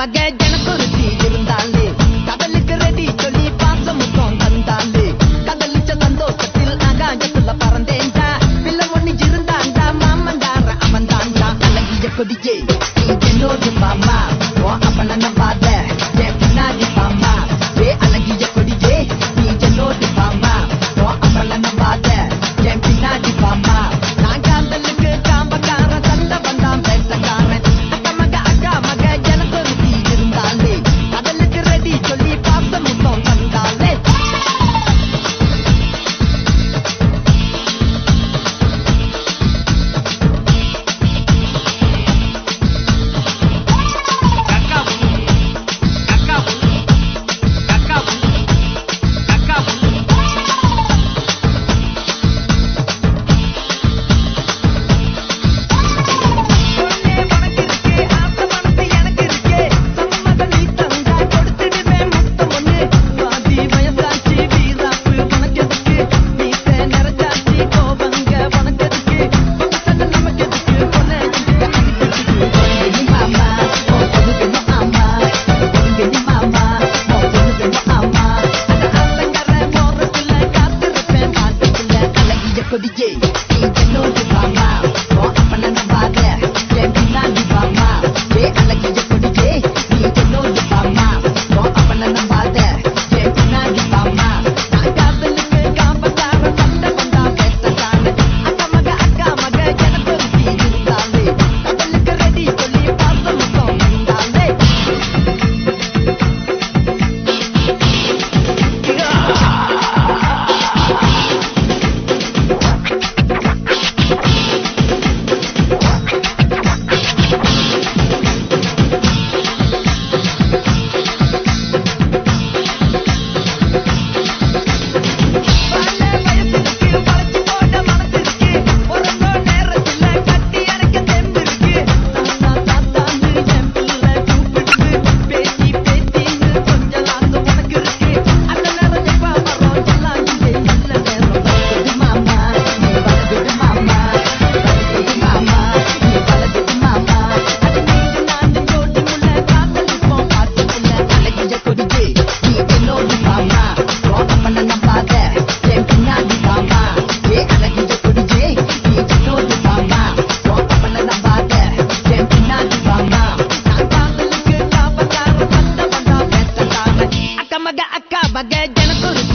மக ஜனக்குருத்தி இருந்தாலே கடலுக்கு ரெடி சொல்லி பாசமுத்தம் தந்தாலே கடலிச்ச சந்தோஷத்தில் ஆகாயத்துல பறந்தேன்டா பிள்ளை ஒண்ணு இருந்தாண்டா மாமந்தார அவன்தாண்டா அழகிய கொடியே என்னோடு மாமா ஓ அப்பன நம்பாத என் பின்னாடி மாமா அழகிய கொடியே நீ என்னோடு மாமா ஓ அப்பன நம்பாத என் பின்னாடி மாமா நான் காதலுக்கு காம்பக்கார சண்டை வந்தான் பேசக்காரன் அக்கா மக ஜனக்குருத்தி இருந்தாலே கடலுக்கு ரெடி சொல்லி பாசமுத்தம் தந்தாலே கொடியே என்னோடு மாமா ஓ அப்பன நம்பாத என் பின்னாடி மாமா அழகிய கொடியே நீ என்னோடு மாமா ஓ அப்பன நம்பாத என் பின்னாடி மாமா நான் காதலுக்கு காம்பக்கார சண்டை வந்தா பேசக்கான அக்கா மக ஜனக்குருத்தி இருந்தாலே கடலுக்கு ரெடி சொல்லி பாசமுத்தம் தந்தாலே அக்கா மக ஜனக்குருத்தி